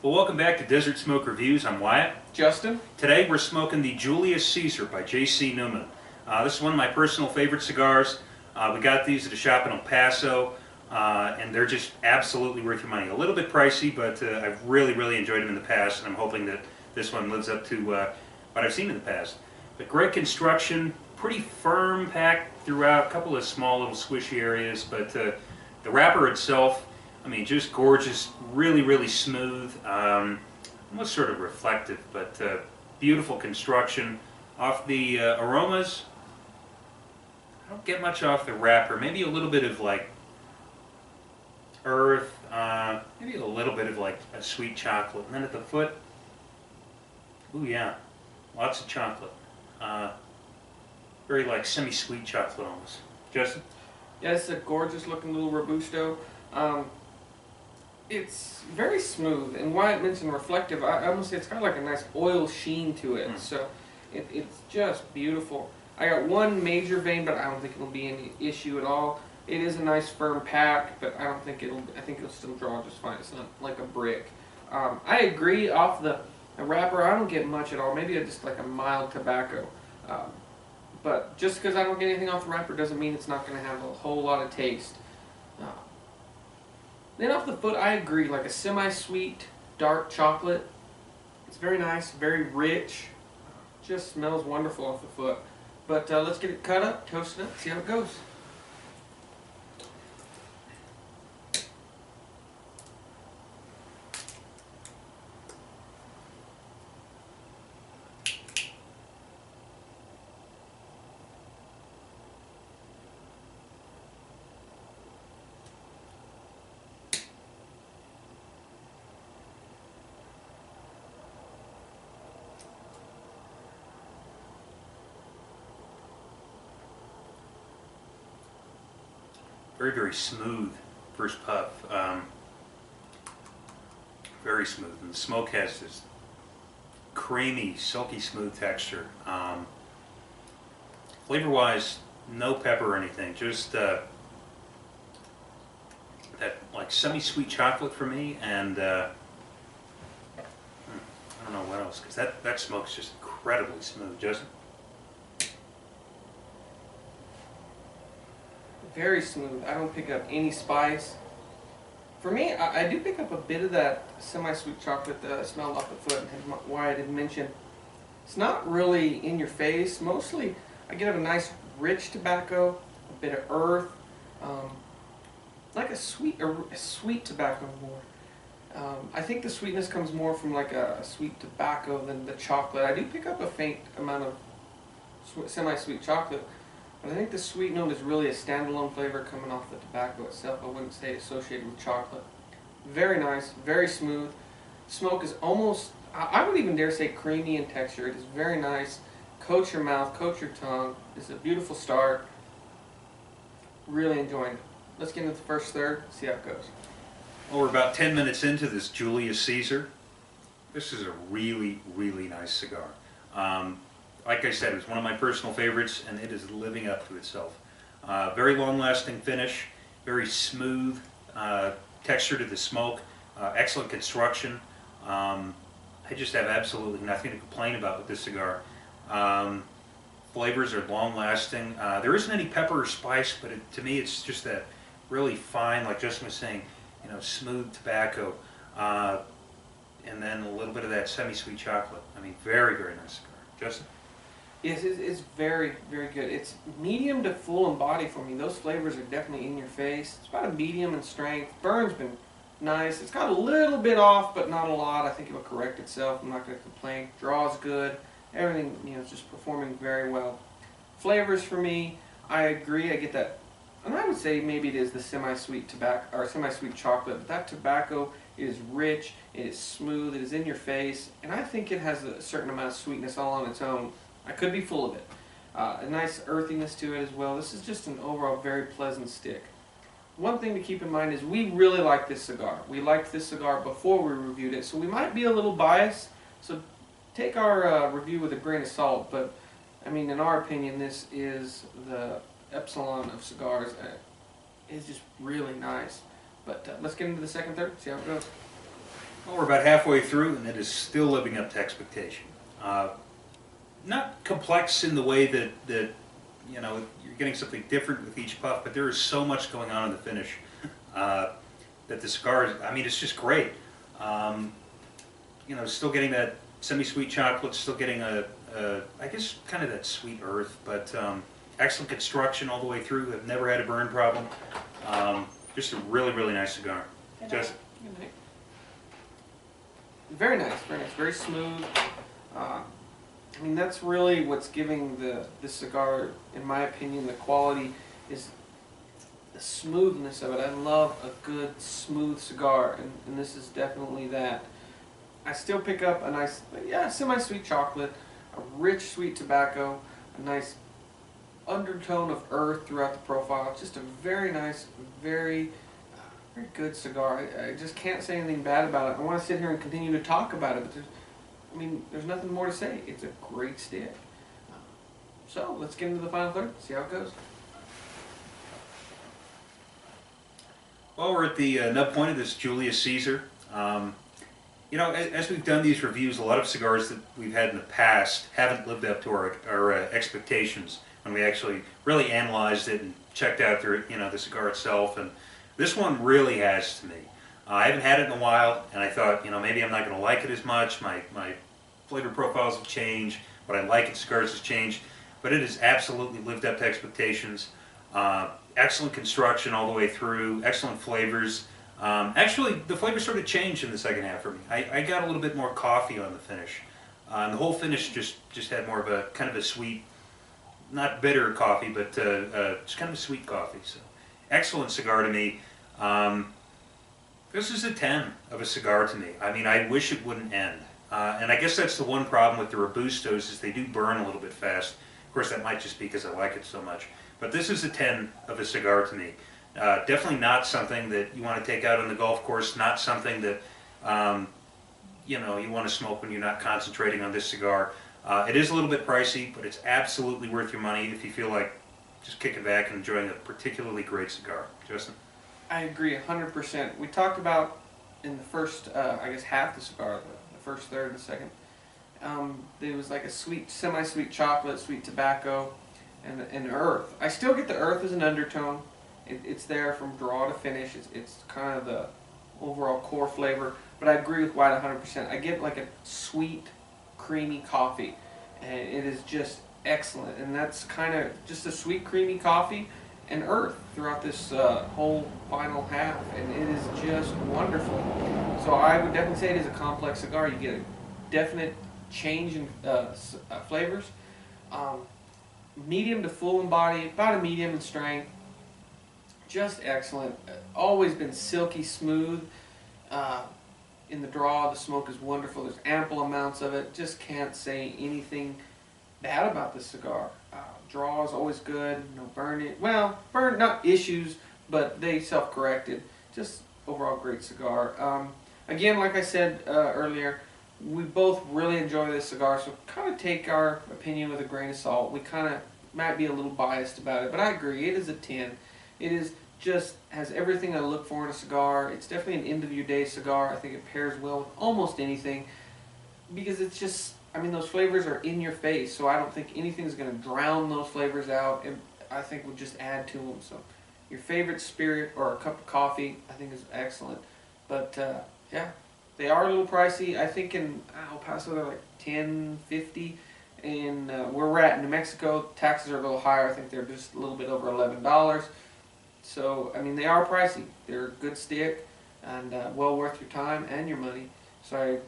Well, welcome back to Desert Smoke Reviews. I'm Wyatt. Justin? Today we're smoking the Julius Caeser by J.C. Newman. This is one of my personal favorite cigars. We got these at a shop in El Paso, and they're just absolutely worth your money. A little bit pricey, but I've really enjoyed them in the past, and I'm hoping that this one lives up to what I've seen in the past. But great construction, pretty firm pack throughout, a couple of small little squishy areas, but the wrapper itself, I mean, just gorgeous, really smooth, almost sort of reflective, but beautiful construction. Off the aromas, I don't get much off the wrapper. Maybe a little bit of like earth, maybe a little bit of like a sweet chocolate. And then at the foot, ooh yeah, lots of chocolate. Very like semi-sweet chocolate almost. Justin? Yeah, it's a gorgeous looking little Robusto. It's very smooth, and Wyatt mentioned reflective. I almost say it's got like a nice oil sheen to it, so it's just beautiful. I got one major vein, but I don't think it'll be any issue at all. It is a nice firm pack, but I think it'll still draw just fine. It's not like a brick. I agree, off the wrapper, I don't get much at all. Maybe just like a mild tobacco. But just because I don't get anything off the wrapper doesn't mean it's not going to have a whole lot of taste. Then off the foot, I agree, like a semi-sweet dark chocolate. It's very nice, very rich. Just smells wonderful off the foot. But let's get it cut up, toast it up, see how it goes. Very smooth first puff. Very smooth, and the smoke has this creamy, silky smooth texture. Flavor-wise, no pepper or anything, just that like semi-sweet chocolate for me, and I don't know what else, because that smoke's just incredibly smooth. Justin? Very smooth. I don't pick up any spice. For me, I do pick up a bit of that semi-sweet chocolate that I smelled off the foot, and why I didn't mention. It's not really in your face. Mostly, I get a nice rich tobacco, a bit of earth, like a sweet tobacco more. I think the sweetness comes more from like a sweet tobacco than the chocolate. I do pick up a faint amount of semi-sweet chocolate. But I think the sweet note is really a standalone flavor coming off the tobacco itself. I wouldn't say associated with chocolate. Very nice, very smooth. Smoke is almost, I would even dare say creamy in texture. It is very nice. Coats your mouth, coats your tongue. It's a beautiful start. Really enjoying it. Let's get into the first third, see how it goes. Well, we're about 10 minutes into this Julius Caesar. This is a really nice cigar. Like I said, it's one of my personal favorites, and it is living up to itself. Very long-lasting finish, very smooth texture to the smoke, excellent construction. I just have absolutely nothing to complain about with this cigar. Flavors are long-lasting. There isn't any pepper or spice, but to me it's just that really fine, like Justin was saying, you know, smooth tobacco, and then a little bit of that semi-sweet chocolate. I mean, very nice cigar. Justin? Yes, it's very good. It's medium to full in body for me. Those flavors are definitely in your face. It's about a medium in strength. Burn's been nice. It's got a little bit off, but not a lot. I think it'll correct itself. I'm not going to complain. Draw's good. Everything, you know, is just performing very well. Flavors for me, I agree. I get that, and I would say maybe it is the semi-sweet tobacco or semi-sweet chocolate. But that tobacco is rich. It is smooth. It is in your face, and I think it has a certain amount of sweetness all on its own. I could be full of it. A nice earthiness to it as well. This is just an overall very pleasant stick. One thing to keep in mind is we really like this cigar. We liked this cigar before we reviewed it, so we might be a little biased. So take our review with a grain of salt, but I mean, in our opinion, this is the epsilon of cigars. It's just really nice. But let's get into the second third, see how it goes. Well, we're about halfway through, and it is still living up to expectation. Not complex in the way that you know you're getting something different with each puff, but there is so much going on in the finish that the cigar is. I mean, it's just great. You know, still getting that semi-sweet chocolate, still getting I guess kind of that sweet earth, but excellent construction all the way through. I've never had a burn problem. Just a really, really nice cigar. Just very nice, very nice, very smooth. I mean, that's really what's giving the cigar, in my opinion, the quality is the smoothness of it. I love a good smooth cigar, and this is definitely that. I still pick up a nice, yeah, semi-sweet chocolate, a rich sweet tobacco, a nice undertone of earth throughout the profile. It's just a very nice, very good cigar. I just can't say anything bad about it. I want to sit here and continue to talk about it, but there's nothing more to say. It's a great stick. So let's get into the final third, see how it goes. Well, we're at the nub point of this Julius Caesar. You know, as we've done these reviews, a lot of cigars that we've had in the past haven't lived up to our expectations when we actually really analyzed it and checked out the cigar itself. And this one really has to me. I haven't had it in a while, and I thought, maybe I'm not going to like it as much. My flavor profiles have changed. What I like in cigars has changed. But it has absolutely lived up to expectations. Excellent construction all the way through. Excellent flavors. Actually, the flavor sort of changed in the second half for me. I got a little bit more coffee on the finish. And the whole finish just had more of a kind of a sweet, not bitter coffee, but just kind of a sweet coffee. So, excellent cigar to me. This is a 10 of a cigar to me. I mean, I wish it wouldn't end. And I guess that's the one problem with the Robustos is they do burn a little bit fast. Of course, that might just be because I like it so much. But this is a 10 of a cigar to me. Definitely not something that you want to take out on the golf course. Not something that you want to smoke when you're not concentrating on this cigar. It is a little bit pricey, but it's absolutely worth your money if you feel like just kicking back and enjoying a particularly great cigar. Justin? I agree 100%. We talked about in the first, I guess, half the cigar, the first third, the second. There was like a sweet, semi-sweet chocolate, sweet tobacco, and earth. I still get the earth as an undertone. It's there from draw to finish. It's kind of the overall core flavor. But I agree with White 100%. I get like a sweet, creamy coffee, and it is just excellent. And that's kind of just a sweet, creamy coffee and earth throughout this whole final half, and it is just wonderful. So I would definitely say it is a complex cigar. You get a definite change in flavors. Medium to full in body, about a medium in strength. Just excellent. Always been silky smooth. In the draw, the smoke is wonderful. There's ample amounts of it. Just can't say anything bad about this cigar. Draw is always good. No burning. Well, not issues, but they self-corrected. Just overall great cigar. Again, like I said earlier, we both really enjoy this cigar, so kind of take our opinion with a grain of salt. We kind of might be a little biased about it, but I agree. It is a 10. It is just has everything I look for in a cigar. It's definitely an end-of-your-day cigar. I think it pairs well with almost anything because it's just, those flavors are in your face, so I don't think anything's going to drown those flavors out, and I think would just add to them. So your favorite spirit or a cup of coffee, I think is excellent. But yeah, they are a little pricey. I think in El Paso they're like $10.50. And where we're at in New Mexico, taxes are a little higher. I think they're just a little bit over $11. So, they are pricey. They're a good stick and well worth your time and your money. So,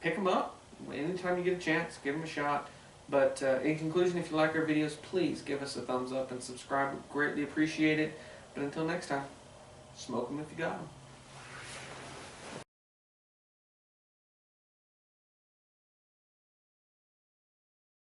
pick them up. Anytime you get a chance, give them a shot. But in conclusion, if you like our videos, please give us a thumbs up and subscribe. We'd greatly appreciate it. But until next time, smoke them if you got them.